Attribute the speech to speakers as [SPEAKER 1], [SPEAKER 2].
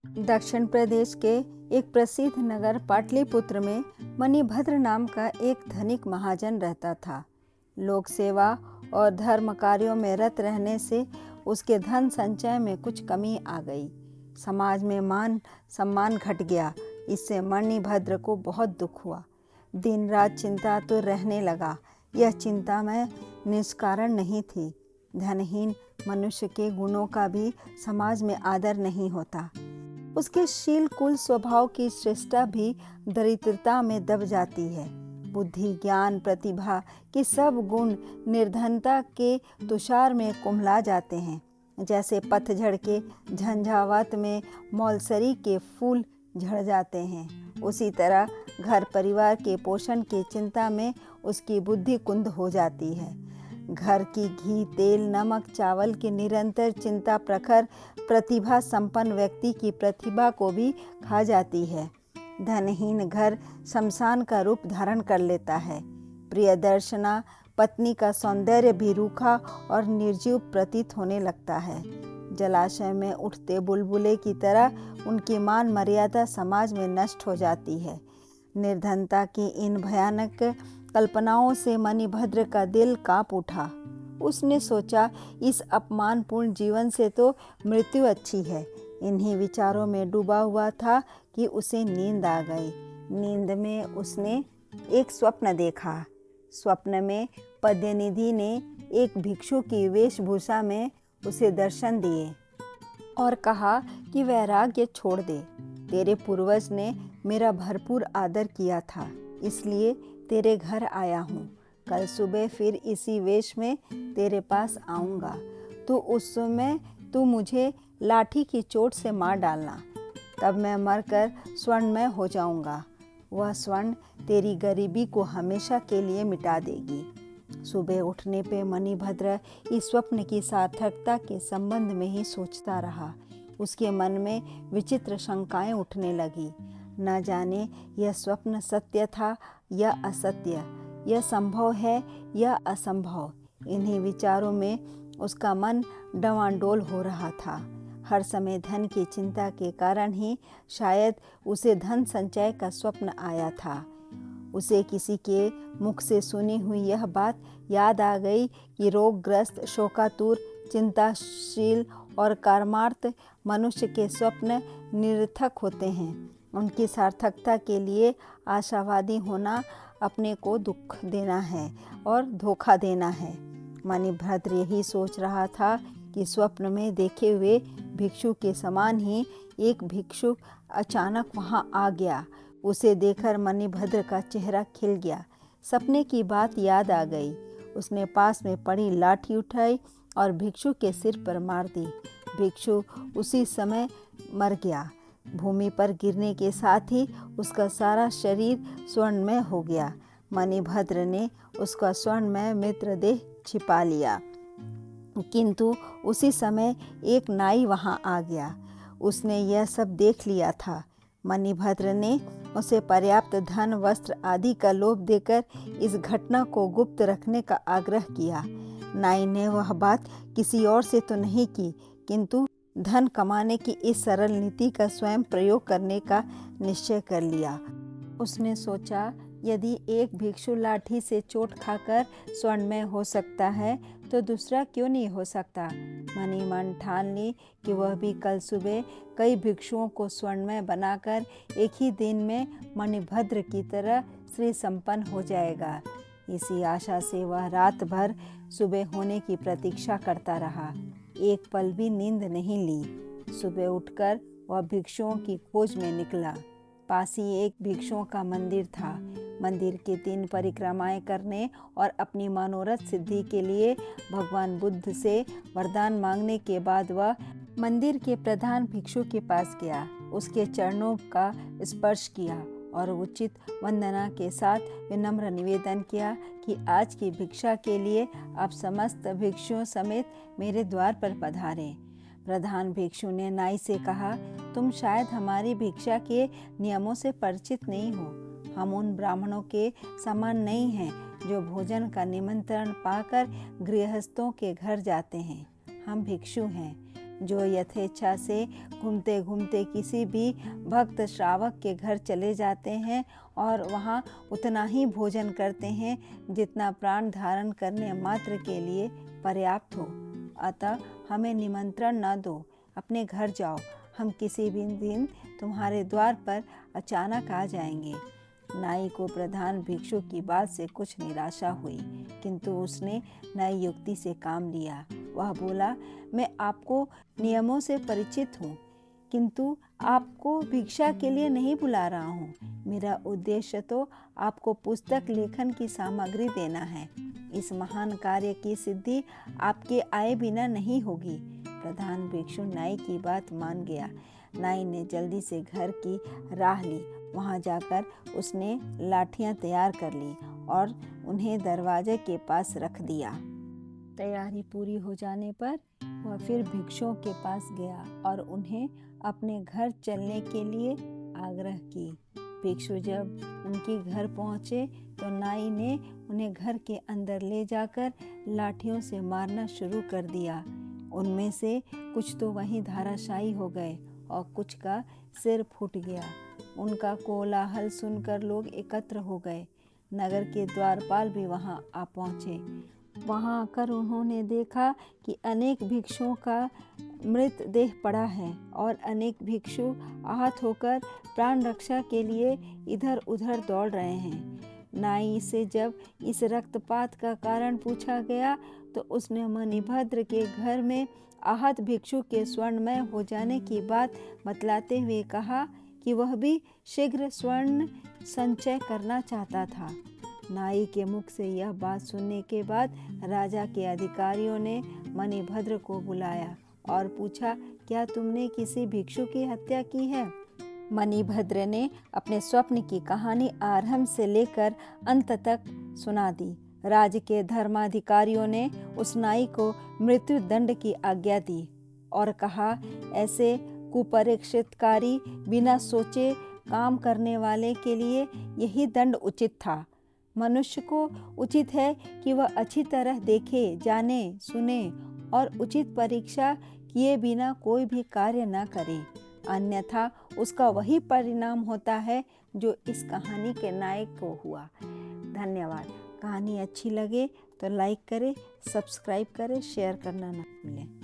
[SPEAKER 1] दक्षिण प्रदेश के एक प्रसिद्ध नगर पाटलिपुत्र में मणिभद्र नाम का एक धनिक महाजन रहता था। लोक सेवा और धर्म कार्यों में रत रहने से उसके धन संचय में कुछ कमी आ गई। समाज में मान सम्मान घट गया। इससे मणिभद्र को बहुत दुख हुआ। दिन रात चिंता तो रहने लगा। यह चिंता में निष्कारण नहीं थी। धनहीन मनुष्य के गुणों का भी समाज में आदर नहीं होता। उसके शील कुल स्वभाव की श्रेष्ठता भी दरिद्रता में दब जाती है। बुद्धि ज्ञान प्रतिभा के सब गुण निर्धनता के तुषार में कुम्हला जाते हैं। जैसे पतझड़ के झंझावात में मौलसरी के फूल झड़ जाते हैं, उसी तरह घर परिवार के पोषण की चिंता में उसकी बुद्धि कुंद हो जाती है। घर की घी तेल नमक चावल की निरंतर चिंता प्रखर प्रतिभा संपन्न व्यक्ति की प्रतिभा को भी खा जाती है। धनहीन घर शमशान का रूप धारण कर लेता है। प्रियदर्शना पत्नी का सौंदर्य भी रूखा और निर्जीव प्रतीत होने लगता है। जलाशय में उठते बुलबुले की तरह उनकी मान मर्यादा समाज में नष्ट हो जाती है। निर्धनता की इन भयानक कल्पनाओं से मणिभद्र का दिल कांप उठा। उसने सोचा, इस अपमानपूर्ण जीवन से तो मृत्यु अच्छी है। इन्हीं विचारों में डूबा हुआ था कि उसे नींद आ गई। नींद में उसने एक स्वप्न देखा। स्वप्न में पद्यनिधि ने एक भिक्षु की वेशभूषा में उसे दर्शन दिए और कहा कि वैराग्य छोड़ दे। तेरे पूर्वज ने मेरा भरपूर आदर किया था, इसलिए तेरे घर आया हूँ। कल सुबह फिर इसी वेश में तेरे पास आऊँगा। तो उस समय तू मुझे लाठी की चोट से मार डालना, तब मैं मरकर स्वर्णमय हो जाऊँगा। वह स्वर्ण तेरी गरीबी को हमेशा के लिए मिटा देगी। सुबह उठने पे मणिभद्र इस स्वप्न की सार्थकता के संबंध में ही सोचता रहा। उसके मन में विचित्र शंकाएं उठने लगी। न जाने यह स्वप्न सत्य था या असत्य, यह संभव है या असंभव। इन्हीं विचारों में उसका मन डवांडोल हो रहा था। हर समय धन की चिंता के कारण ही शायद उसे धन संचय का स्वप्न आया था। उसे किसी के मुख से सुनी हुई यह बात याद आ गई कि रोगग्रस्त शोकातुर चिंताशील और कर्मार्थ मनुष्य के स्वप्न निरर्थक होते हैं। उनकी सार्थकता के लिए आशावादी होना अपने को दुख देना है और धोखा देना है। मणिभद्र यही सोच रहा था कि स्वप्न में देखे हुए भिक्षु के समान ही एक भिक्षुक अचानक वहां आ गया। उसे देखकर मणिभद्र का चेहरा खिल गया। सपने की बात याद आ गई। उसने पास में पड़ी लाठी उठाई और भिक्षु के सिर पर मार दी। भिक्षु उसी समय मर गया। भूमि पर गिरने के साथ ही उसका सारा शरीर स्वर्णमय हो गया। मणिभद्र ने उसका स्वर्णमय मृतदेह छिपा लिया, किंतु उसी समय एक नाई वहां आ गया। उसने यह सब देख लिया था। मणिभद्र ने उसे पर्याप्त धन वस्त्र आदि का लोभ देकर इस घटना को गुप्त रखने का आग्रह किया। नाई ने वह बात किसी और से तो नहीं की, किंतु धन कमाने की इस सरल नीति का स्वयं प्रयोग करने का निश्चय कर लिया। उसने सोचा, यदि एक भिक्षु लाठी से चोट खाकर स्वर्णमय हो सकता है तो दूसरा क्यों नहीं हो सकता। मनी मन ठान ली कि वह भी कल सुबह कई भिक्षुओं को स्वर्णमय बनाकर एक ही दिन में मणिभद्र की तरह श्री संपन्न हो जाएगा। इसी आशा से वह रात भर सुबह होने की प्रतीक्षा करता रहा। एक पल भी नींद नहीं ली। सुबह उठकर वह भिक्षुओं की खोज में निकला। पास ही एक भिक्षुओं का मंदिर था। मंदिर के 3 परिक्रमाएं करने और अपनी मनोरथ सिद्धि के लिए भगवान बुद्ध से वरदान मांगने के बाद वह मंदिर के प्रधान भिक्षु के पास गया। उसके चरणों का स्पर्श किया और उचित वंदना के साथ विनम्र निवेदन किया कि आज की भिक्षा के लिए आप समस्त भिक्षुओं समेत मेरे द्वार पर पधारें। प्रधान भिक्षु ने नाई से कहा, तुम शायद हमारी भिक्षा के नियमों से परिचित नहीं हो। हम उन ब्राह्मणों के समान नहीं हैं जो भोजन का निमंत्रण पाकर गृहस्थों के घर जाते हैं। हम भिक्षु हैं। जो यथेच्छा से घूमते घूमते किसी भी भक्त श्रावक के घर चले जाते हैं और वहाँ उतना ही भोजन करते हैं जितना प्राण धारण करने मात्र के लिए पर्याप्त हो। अतः हमें निमंत्रण न दो, अपने घर जाओ, हम किसी भी दिन तुम्हारे द्वार पर अचानक आ जाएंगे। नाई को प्रधान भिक्षु की बात से कुछ निराशा हुई, किंतु उसने नई युक्ति से काम लिया। वह बोला, मैं आपको नियमों से परिचित हूँ, किंतु आपको भिक्षा के लिए नहीं बुला रहा हूँ। मेरा उद्देश्य तो आपको पुस्तक लेखन की सामग्री देना है। इस महान कार्य की सिद्धि आपके आए बिना नहीं होगी। प्रधान भिक्षु नाई की बात मान गया। नाई ने जल्दी से घर की राह ली। वहां जाकर उसने लाठियां तैयार कर ली और उन्हें दरवाजे के पास रख दिया। तैयारी पूरी हो जाने पर वह फिर भिक्षुओं के पास गया और उन्हें अपने घर चलने के लिए आग्रह की। भिक्षु जब उनके घर पहुँचे तो नाई ने उन्हें घर के अंदर ले जाकर लाठियों से मारना शुरू कर दिया। उनमें से कुछ तो वहीं धाराशायी हो गए और कुछ का सिर फूट गया। उनका कोलाहल सुनकर लोग एकत्र हो गए। नगर के द्वारपाल भी वहां आ पहुंचे। वहां आकर उन्होंने देखा कि अनेक भिक्षुओं का मृत देह पड़ा है और अनेक भिक्षु आहत होकर प्राण रक्षा के लिए इधर उधर दौड़ रहे हैं। नाई से जब इस रक्तपात का कारण पूछा गया तो उसने मणिभद्र के घर में आहत भिक्षु के स्वर्णमय हो जाने की बात बतलाते हुए कहा कि वह भी शीघ्र स्वर्ण संचय करना चाहता था। नाई के मुख से यह बात सुनने के बाद राजा के अधिकारियों ने मणिभद्र को बुलाया और पूछा, क्या तुमने किसी भिक्षु की हत्या की है? मणिभद्र ने अपने स्वप्न की कहानी आरंभ से लेकर अंत तक सुना दी। राज्य के धर्माधिकारियों ने उस नाई को मृत्यु दंड की आज्ञा दी और कहा, ऐसे कुपरीक्षितकारी बिना सोचे काम करने वाले के लिए यही दंड उचित था। मनुष्य को उचित है कि वह अच्छी तरह देखे, जाने, सुने और उचित परीक्षा किए बिना कोई भी कार्य न करे, अन्यथा उसका वही परिणाम होता है जो इस कहानी के नायक को हुआ। धन्यवाद। कहानी अच्छी लगे तो लाइक करें, सब्सक्राइब करें, शेयर करना न भूलें।